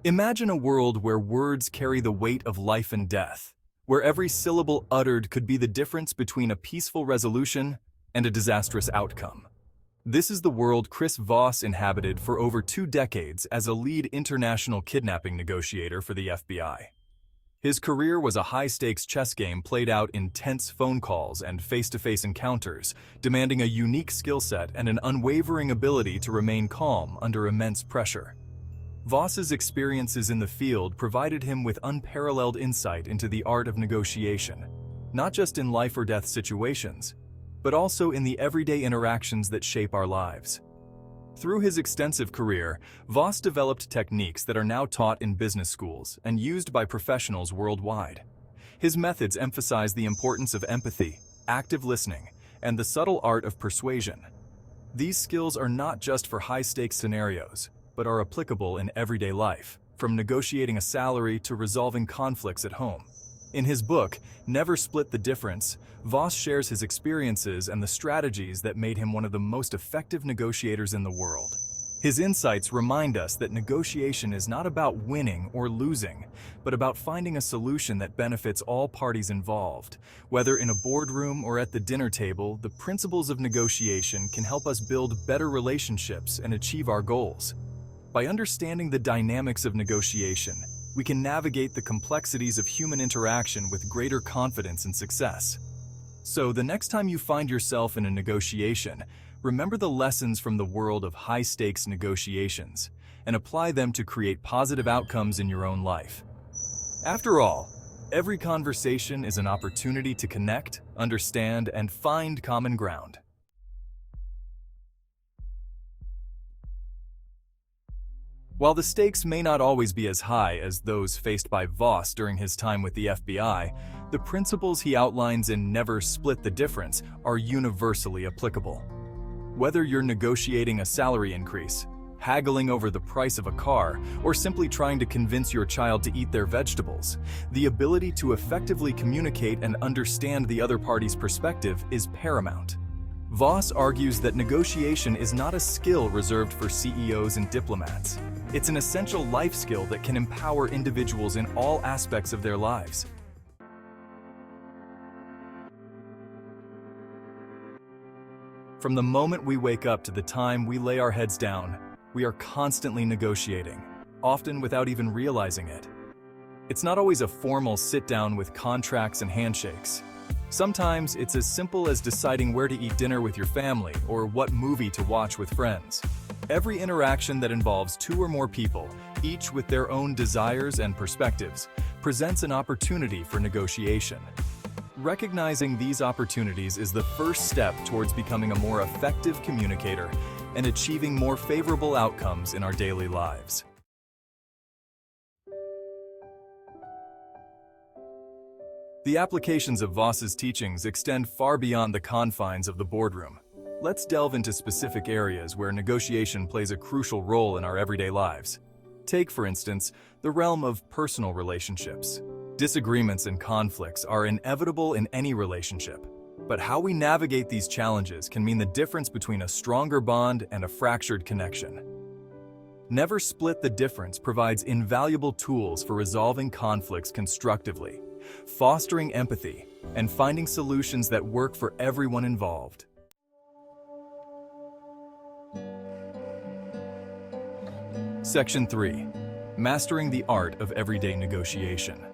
Imagine a world where words carry the weight of life and death, where every syllable uttered could be the difference between a peaceful resolution and a disastrous outcome. This is the world Chris Voss inhabited for over 2 decades as a lead international kidnapping negotiator for the FBI. His career was a high-stakes chess game played out in tense phone calls and face-to-face encounters, demanding a unique skill set and an unwavering ability to remain calm under immense pressure. Voss's experiences in the field provided him with unparalleled insight into the art of negotiation, not just in life or death situations, but also in the everyday interactions that shape our lives. Through his extensive career, Voss developed techniques that are now taught in business schools and used by professionals worldwide. His methods emphasize the importance of empathy, active listening, and the subtle art of persuasion. These skills are not just for high-stakes scenarios, but are applicable in everyday life, from negotiating a salary to resolving conflicts at home. In his book, Never Split the Difference, Voss shares his experiences and the strategies that made him one of the most effective negotiators in the world. His insights remind us that negotiation is not about winning or losing, but about finding a solution that benefits all parties involved. Whether in a boardroom or at the dinner table, the principles of negotiation can help us build better relationships and achieve our goals. By understanding the dynamics of negotiation, we can navigate the complexities of human interaction with greater confidence and success. So, the next time you find yourself in a negotiation, remember the lessons from the world of high-stakes negotiations and apply them to create positive outcomes in your own life. After all, every conversation is an opportunity to connect, understand, and find common ground. While the stakes may not always be as high as those faced by Voss during his time with the FBI, the principles he outlines in Never Split the Difference are universally applicable. Whether you're negotiating a salary increase, haggling over the price of a car, or simply trying to convince your child to eat their vegetables, the ability to effectively communicate and understand the other party's perspective is paramount. Voss argues that negotiation is not a skill reserved for CEOs and diplomats. It's an essential life skill that can empower individuals in all aspects of their lives. From the moment we wake up to the time we lay our heads down, we are constantly negotiating, often without even realizing it. It's not always a formal sit-down with contracts and handshakes. Sometimes it's as simple as deciding where to eat dinner with your family or what movie to watch with friends. Every interaction that involves 2 or more people, each with their own desires and perspectives, presents an opportunity for negotiation. Recognizing these opportunities is the first step towards becoming a more effective communicator and achieving more favorable outcomes in our daily lives. The applications of Voss's teachings extend far beyond the confines of the boardroom. Let's delve into specific areas where negotiation plays a crucial role in our everyday lives. Take, for instance, the realm of personal relationships. Disagreements and conflicts are inevitable in any relationship, but how we navigate these challenges can mean the difference between a stronger bond and a fractured connection. Never Split the Difference provides invaluable tools for resolving conflicts constructively, fostering empathy, and finding solutions that work for everyone involved. Section 3. Mastering the Art of Everyday Negotiation.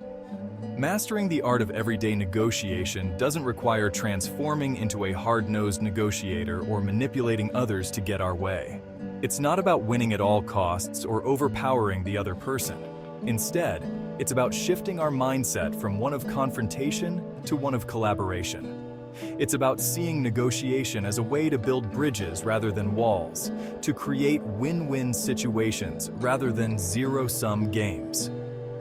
Mastering the art of everyday negotiation doesn't require transforming into a hard-nosed negotiator or manipulating others to get our way. It's not about winning at all costs or overpowering the other person. Instead, it's about shifting our mindset from one of confrontation to one of collaboration. It's about seeing negotiation as a way to build bridges rather than walls, to create win-win situations rather than zero-sum games.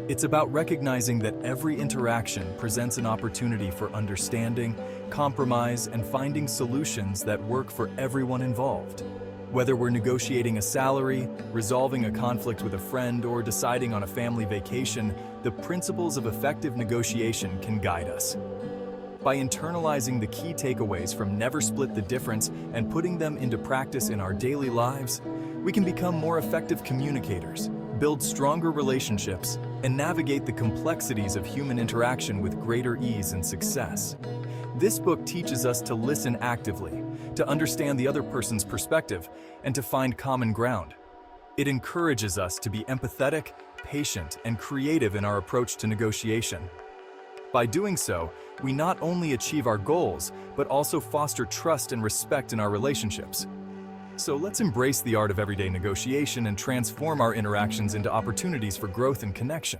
It's about recognizing that every interaction presents an opportunity for understanding, compromise, and finding solutions that work for everyone involved. Whether we're negotiating a salary, resolving a conflict with a friend, or deciding on a family vacation, the principles of effective negotiation can guide us. By internalizing the key takeaways from Never Split the Difference and putting them into practice in our daily lives, we can become more effective communicators, build stronger relationships, and navigate the complexities of human interaction with greater ease and success. This book teaches us to listen actively, to understand the other person's perspective, and to find common ground. It encourages us to be empathetic, patient, and creative in our approach to negotiation. By doing so, we not only achieve our goals, but also foster trust and respect in our relationships. So let's embrace the art of everyday negotiation and transform our interactions into opportunities for growth and connection.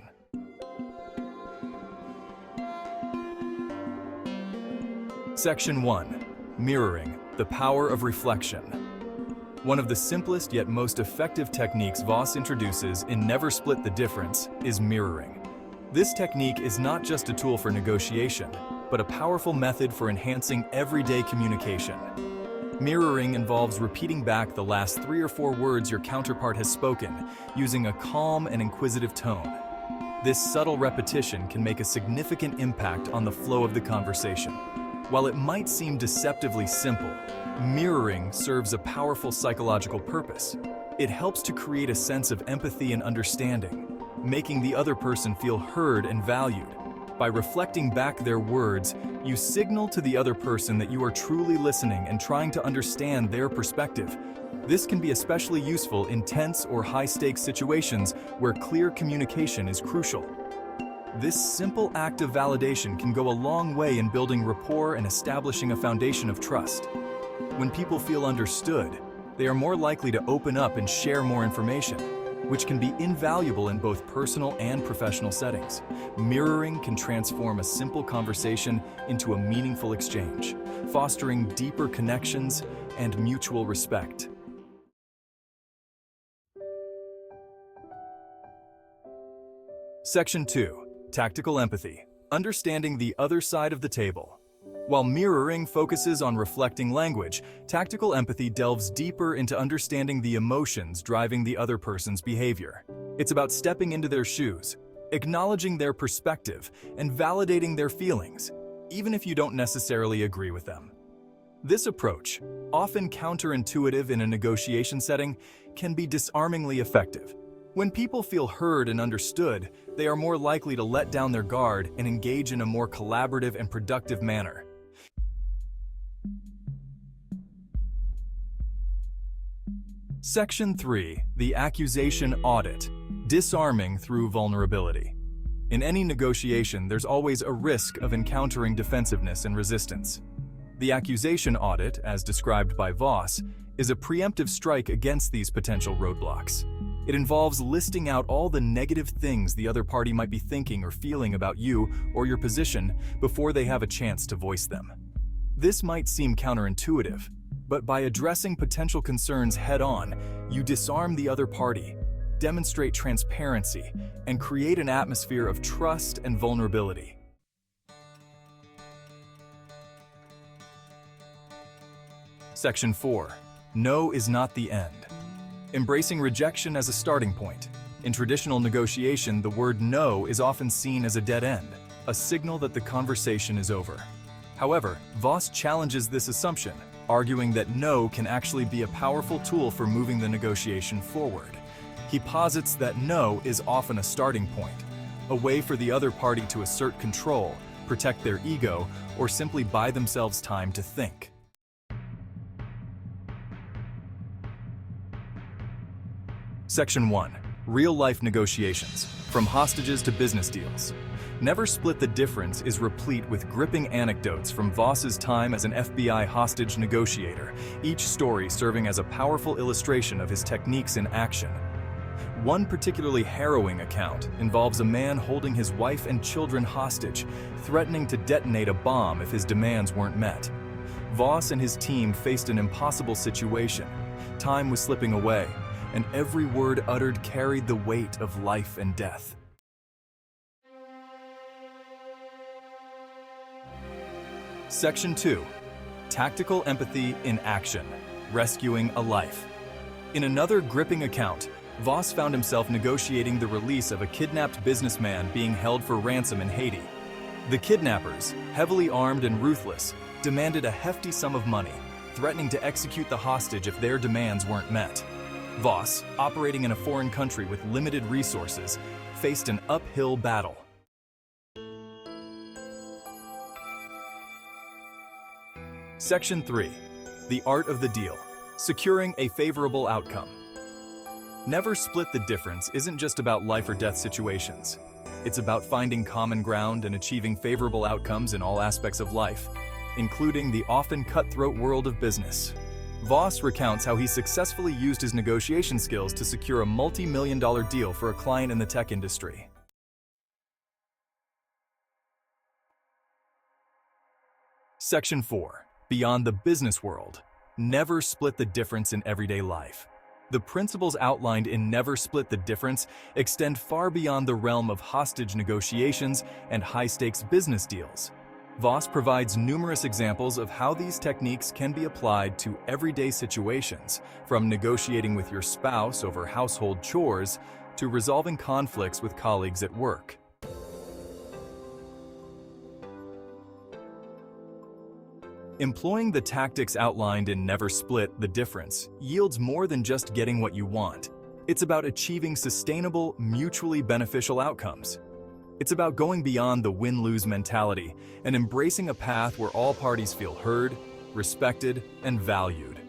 Section 1. Mirroring, the power of reflection. One of the simplest yet most effective techniques Voss introduces in Never Split the Difference is mirroring. This technique is not just a tool for negotiation, but a powerful method for enhancing everyday communication. Mirroring involves repeating back the last 3 or 4 words your counterpart has spoken, using a calm and inquisitive tone. This subtle repetition can make a significant impact on the flow of the conversation. While it might seem deceptively simple, mirroring serves a powerful psychological purpose. It helps to create a sense of empathy and understanding, making the other person feel heard and valued. By reflecting back their words, you signal to the other person that you are truly listening and trying to understand their perspective. This can be especially useful in tense or high-stakes situations where clear communication is crucial. This simple act of validation can go a long way in building rapport and establishing a foundation of trust. When people feel understood, they are more likely to open up and share more information, which can be invaluable in both personal and professional settings. Mirroring can transform a simple conversation into a meaningful exchange, fostering deeper connections and mutual respect. Section 2. Tactical empathy, understanding the other side of the table. While mirroring focuses on reflecting language, tactical empathy delves deeper into understanding the emotions driving the other person's behavior. It's about stepping into their shoes, acknowledging their perspective, and validating their feelings, even if you don't necessarily agree with them. This approach, often counterintuitive in a negotiation setting, can be disarmingly effective. When people feel heard and understood, they are more likely to let down their guard and engage in a more collaborative and productive manner. Section 3. The Accusation Audit, disarming through vulnerability. In any negotiation, there's always a risk of encountering defensiveness and resistance. The accusation audit, as described by Voss, is a preemptive strike against these potential roadblocks. It involves listing out all the negative things the other party might be thinking or feeling about you or your position before they have a chance to voice them. This might seem counterintuitive, but by addressing potential concerns head-on, you disarm the other party, demonstrate transparency, and create an atmosphere of trust and vulnerability. Section 4. No is not the end. Embracing rejection as a starting point. In traditional negotiation, the word no is often seen as a dead end, a signal that the conversation is over. However, Voss challenges this assumption, arguing that no can actually be a powerful tool for moving the negotiation forward. He posits that no is often a starting point, a way for the other party to assert control, protect their ego, or simply buy themselves time to think. Section 1. Real-life negotiations, from hostages to business deals. Never Split the Difference is replete with gripping anecdotes from Voss's time as an FBI hostage negotiator, each story serving as a powerful illustration of his techniques in action. One particularly harrowing account involves a man holding his wife and children hostage, threatening to detonate a bomb if his demands weren't met. Voss and his team faced an impossible situation. Time was slipping away, and every word uttered carried the weight of life and death. Section 2. Tactical empathy in action, rescuing a life. In another gripping account, Voss found himself negotiating the release of a kidnapped businessman being held for ransom in Haiti. The kidnappers, heavily armed and ruthless, demanded a hefty sum of money, threatening to execute the hostage if their demands weren't met. Voss, operating in a foreign country with limited resources, faced an uphill battle. Section 3. The Art of the Deal. Securing a favorable outcome. Never split the difference isn't just about life or death situations. It's about finding common ground and achieving favorable outcomes in all aspects of life, including the often cutthroat world of business. Voss recounts how he successfully used his negotiation skills to secure a multi-million-dollar deal for a client in the tech industry. Section 4. Beyond the business world. Never split the difference in everyday life. The principles outlined in Never Split the Difference extend far beyond the realm of hostage negotiations and high-stakes business deals. Voss provides numerous examples of how these techniques can be applied to everyday situations, from negotiating with your spouse over household chores to resolving conflicts with colleagues at work. Employing the tactics outlined in Never Split the Difference yields more than just getting what you want. It's about achieving sustainable, mutually beneficial outcomes. It's about going beyond the win-lose mentality and embracing a path where all parties feel heard, respected, and valued.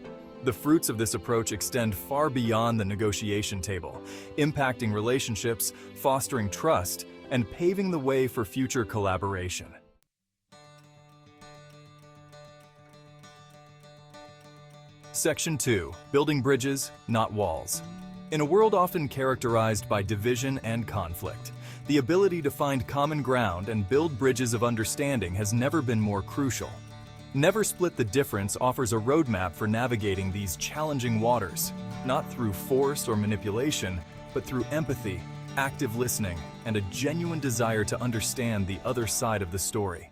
The fruits of this approach extend far beyond the negotiation table, impacting relationships, fostering trust, and paving the way for future collaboration. Section 2. Building bridges, not walls. In a world often characterized by division and conflict, the ability to find common ground and build bridges of understanding has never been more crucial. Never Split the Difference offers a roadmap for navigating these challenging waters, not through force or manipulation, but through empathy, active listening, and a genuine desire to understand the other side of the story.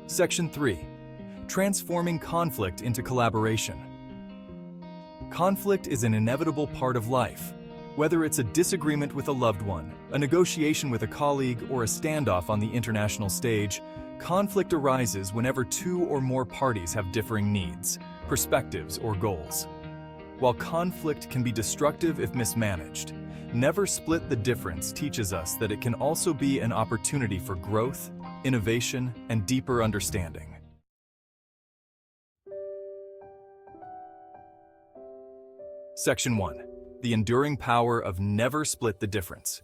Section 3. Transforming conflict into collaboration. Conflict is an inevitable part of life. Whether it's a disagreement with a loved one, a negotiation with a colleague, or a standoff on the international stage, conflict arises whenever two or more parties have differing needs, perspectives, or goals. While conflict can be destructive if mismanaged, Never Split the Difference teaches us that it can also be an opportunity for growth, innovation, and deeper understanding. Section 1. The enduring power of Never Split the Difference.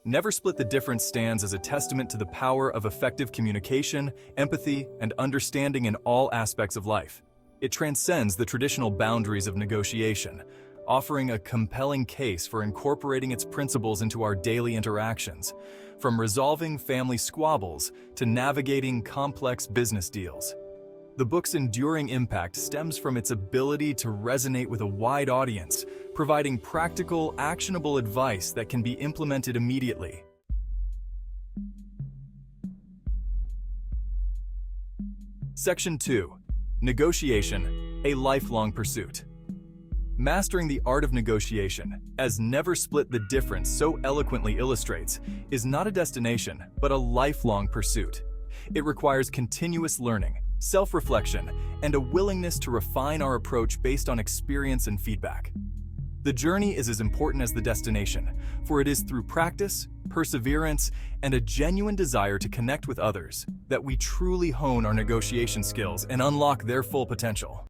Never Split the Difference stands as a testament to the power of effective communication, empathy, and understanding in all aspects of life. It transcends the traditional boundaries of negotiation, offering a compelling case for incorporating its principles into our daily interactions, from resolving family squabbles to navigating complex business deals. The book's enduring impact stems from its ability to resonate with a wide audience, providing practical, actionable advice that can be implemented immediately. Section 2. Negotiation, a lifelong pursuit. Mastering the art of negotiation, as Never Split the Difference so eloquently illustrates, is not a destination, but a lifelong pursuit. It requires continuous learning, self-reflection, and a willingness to refine our approach based on experience and feedback. The journey is as important as the destination, for it is through practice, perseverance, and a genuine desire to connect with others that we truly hone our negotiation skills and unlock their full potential.